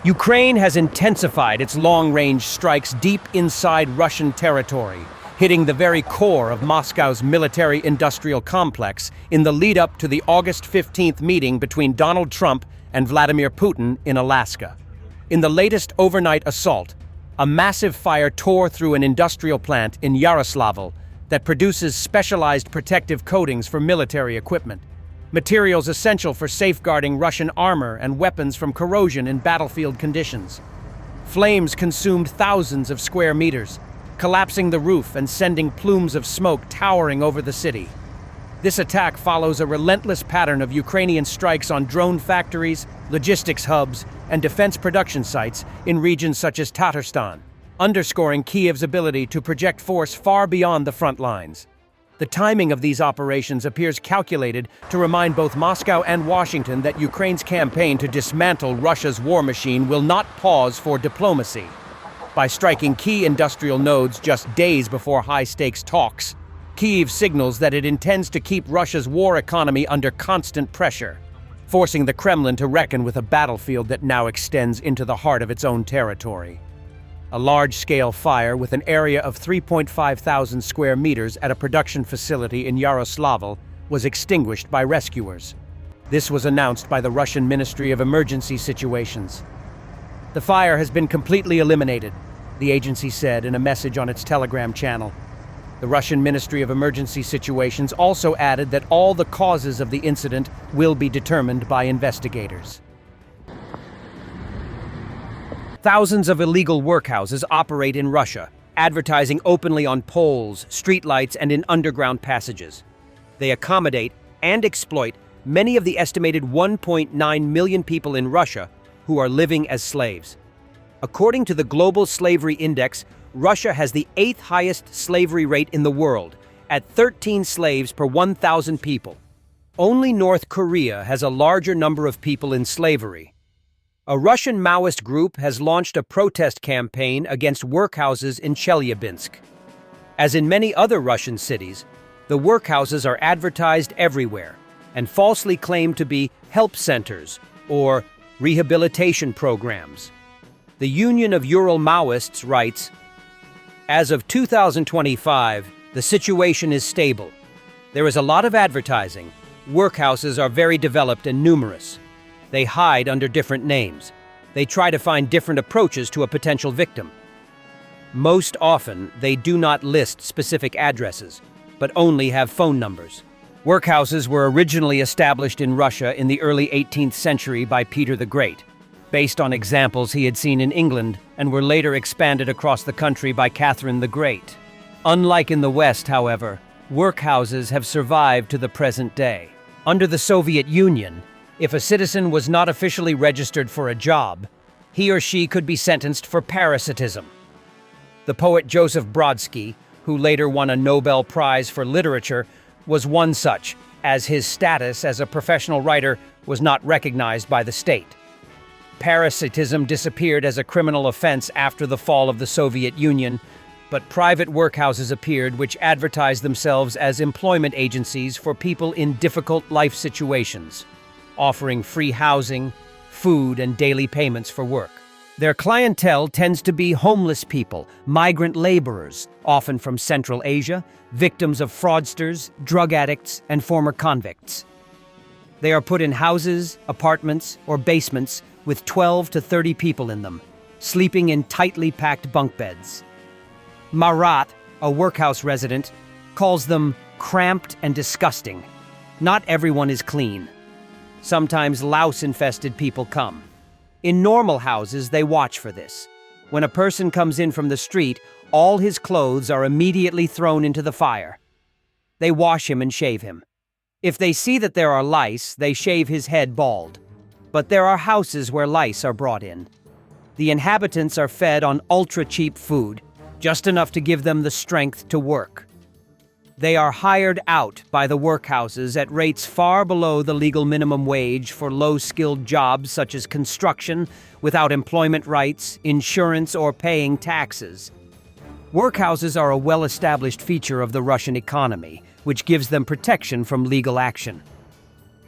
Ukraine has intensified its long-range strikes deep inside Russian territory, hitting the very core of Moscow's military-industrial complex in the lead-up to the August 15th meeting between Donald Trump and Vladimir Putin in Alaska. In the latest overnight assault, a massive fire tore through an industrial plant in Yaroslavl that produces specialized protective coatings for military equipment, materials essential for safeguarding Russian armor and weapons from corrosion in battlefield conditions. Flames consumed thousands of square meters, collapsing the roof and sending plumes of smoke towering over the city. This attack follows a relentless pattern of Ukrainian strikes on drone factories, logistics hubs, and defense production sites in regions such as Tatarstan, underscoring Kiev's ability to project force far beyond the front lines. The timing of these operations appears calculated to remind both Moscow and Washington that Ukraine's campaign to dismantle Russia's war machine will not pause for diplomacy. By striking key industrial nodes just days before high-stakes talks, Kyiv signals that it intends to keep Russia's war economy under constant pressure, forcing the Kremlin to reckon with a battlefield that now extends into the heart of its own territory. A large-scale fire with an area of 3.5 thousand square meters at a production facility in Yaroslavl was extinguished by rescuers. This was announced by the Russian Ministry of Emergency Situations. The fire has been completely eliminated, the agency said in a message on its Telegram channel. The Russian Ministry of Emergency Situations also added that all the causes of the incident will be determined by investigators. Thousands of illegal workhouses operate in Russia, advertising openly on poles, streetlights, and in underground passages. They accommodate and exploit many of the estimated 1.9 million people in Russia who are living as slaves. According to the Global Slavery Index, Russia has the 8th highest slavery rate in the world, at 13 slaves per 1,000 people. Only North Korea has a larger number of people in slavery. A Russian Maoist group has launched a protest campaign against workhouses in Chelyabinsk. As in many other Russian cities, the workhouses are advertised everywhere and falsely claimed to be help centers or rehabilitation programs. The Union of Ural Maoists writes, "As of 2025, the situation is stable. There is a lot of advertising. Workhouses are very developed and numerous. They hide under different names. They try to find different approaches to a potential victim. Most often, they do not list specific addresses, but only have phone numbers." Workhouses were originally established in Russia in the early 18th century by Peter the Great, based on examples he had seen in England, and were later expanded across the country by Catherine the Great. Unlike in the West, however, workhouses have survived to the present day. Under the Soviet Union, if a citizen was not officially registered for a job, he or she could be sentenced for parasitism. The poet Joseph Brodsky, who later won a Nobel Prize for Literature, was one such, as his status as a professional writer was not recognized by the state. Parasitism disappeared as a criminal offense after the fall of the Soviet Union, but private workhouses appeared which advertised themselves as employment agencies for people in difficult life situations, offering free housing, food, and daily payments for work. Their clientele tends to be homeless people, migrant laborers, often from Central Asia, victims of fraudsters, drug addicts, and former convicts. They are put in houses, apartments, or basements with 12 to 30 people in them, sleeping in tightly packed bunk beds. Marat, a workhouse resident, calls them cramped and disgusting. Not everyone is clean. Sometimes louse-infested people come. In normal houses, they watch for this. When a person comes in from the street, all his clothes are immediately thrown into the fire. They wash him and shave him. If they see that there are lice, they shave his head bald. But there are houses where lice are brought in. The inhabitants are fed on ultra-cheap food, just enough to give them the strength to work. They are hired out by the workhouses at rates far below the legal minimum wage for low-skilled jobs such as construction, without employment rights, insurance, or paying taxes. Workhouses are a well-established feature of the Russian economy, which gives them protection from legal action.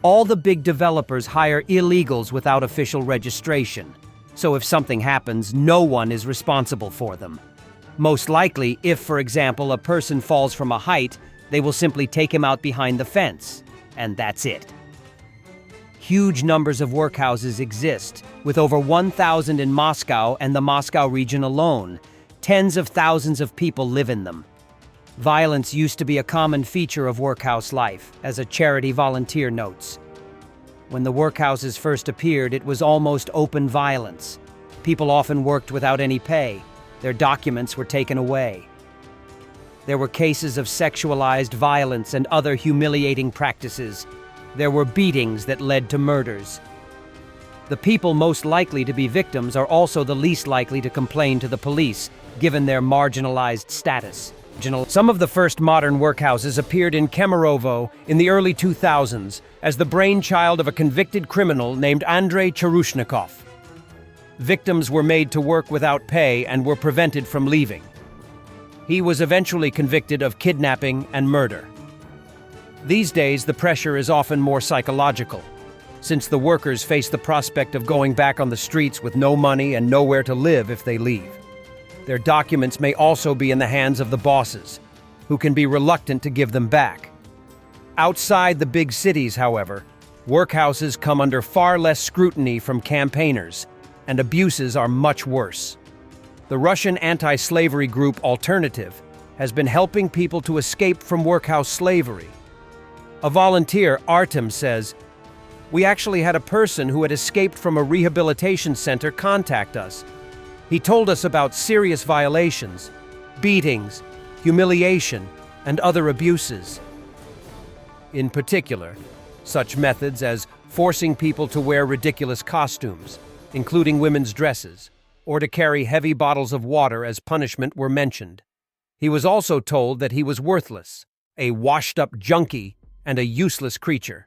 All the big developers hire illegals without official registration, so if something happens, no one is responsible for them. Most likely, if, for example, a person falls from a height, they will simply take him out behind the fence, and that's it. Huge numbers of workhouses exist, with over 1,000 in Moscow and the Moscow region alone. Tens of thousands of people live in them. Violence used to be a common feature of workhouse life, as a charity volunteer notes. When the workhouses first appeared, it was almost open violence. People often worked without any pay. Their documents were taken away. There were cases of sexualized violence and other humiliating practices. There were beatings that led to murders. The people most likely to be victims are also the least likely to complain to the police, given their marginalized status. Some of the first modern workhouses appeared in Kemerovo in the early 2000s as the brainchild of a convicted criminal named Andrei Cherushnikov. Victims were made to work without pay and were prevented from leaving. He was eventually convicted of kidnapping and murder. These days, the pressure is often more psychological, since the workers face the prospect of going back on the streets with no money and nowhere to live if they leave. Their documents may also be in the hands of the bosses, who can be reluctant to give them back. Outside the big cities, however, workhouses come under far less scrutiny from campaigners, and abuses are much worse. The Russian anti-slavery group Alternative has been helping people to escape from workhouse slavery. A volunteer, Artem, says, "We actually had a person who had escaped from a rehabilitation center contact us. He told us about serious violations, beatings, humiliation, and other abuses. In particular, such methods as forcing people to wear ridiculous costumes, including women's dresses, or to carry heavy bottles of water as punishment were mentioned. He was also told that he was worthless, a washed-up junkie, and a useless creature.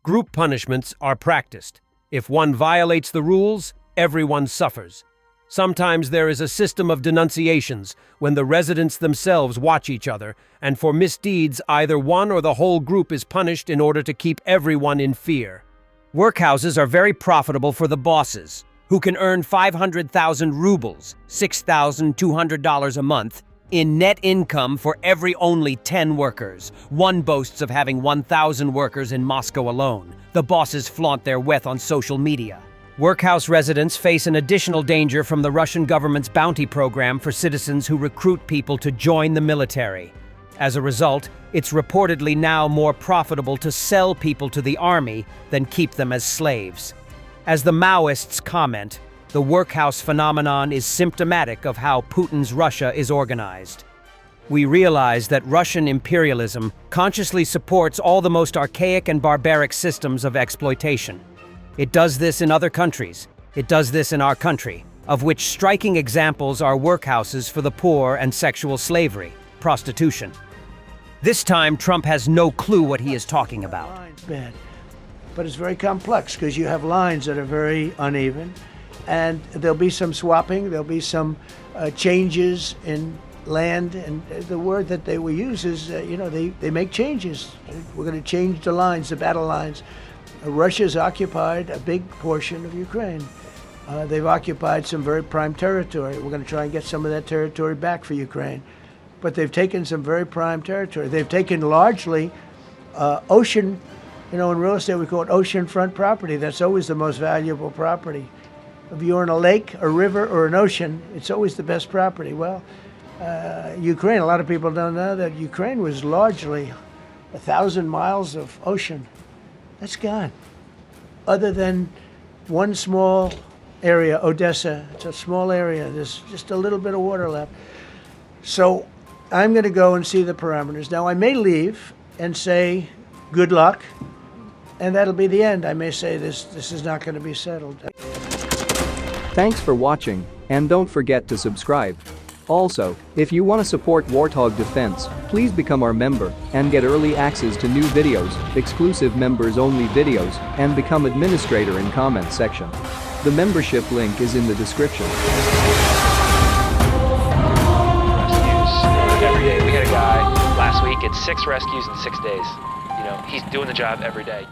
Group punishments are practiced. If one violates the rules, everyone suffers. Sometimes there is a system of denunciations when the residents themselves watch each other, and for misdeeds either one or the whole group is punished in order to keep everyone in fear." Workhouses are very profitable for the bosses, who can earn 500,000 rubles, $6,200 a month, in net income for every only 10 workers. One boasts of having 1,000 workers in Moscow alone. The bosses flaunt their wealth on social media. Workhouse residents face an additional danger from the Russian government's bounty program for citizens who recruit people to join the military. As a result, it's reportedly now more profitable to sell people to the army than keep them as slaves. As the Maoists comment, the workhouse phenomenon is symptomatic of how Putin's Russia is organized. We realize that Russian imperialism consciously supports all the most archaic and barbaric systems of exploitation. It does this in other countries. It does this in our country, of which striking examples are workhouses for the poor and sexual slavery, prostitution. This time, Trump has no clue what he is talking about. Bad. But it's very complex because you have lines that are very uneven, and there'll be some swapping, there'll be some changes in land, and the word that they will use is, they make changes. We're going to change the lines, the battle lines. Russia's occupied a big portion of Ukraine. They've occupied some very prime territory. We're going to try and get some of that territory back for Ukraine. But they've taken some very prime territory. They've taken largely ocean, in real estate we call it oceanfront property. That's always the most valuable property. If you're in a lake, a river, or an ocean, it's always the best property. Well, Ukraine, a lot of people don't know that Ukraine was largely 1,000 miles of ocean. That's gone. Other than one small area, Odessa, it's a small area. There's just a little bit of water left. So I'm going to go and see the parameters. Now, I may leave and say, good luck, and that'll be the end. I may say this is not going to be settled. Thanks for watching, and don't forget to subscribe. Also, if you want to support Warthog Defense, please become our member and get early access to new videos, exclusive members-only videos, and become administrator in comment section. The membership link is in the description. Rescues every day. We had a guy last week at 6 rescues in 6 days. He's doing the job every day.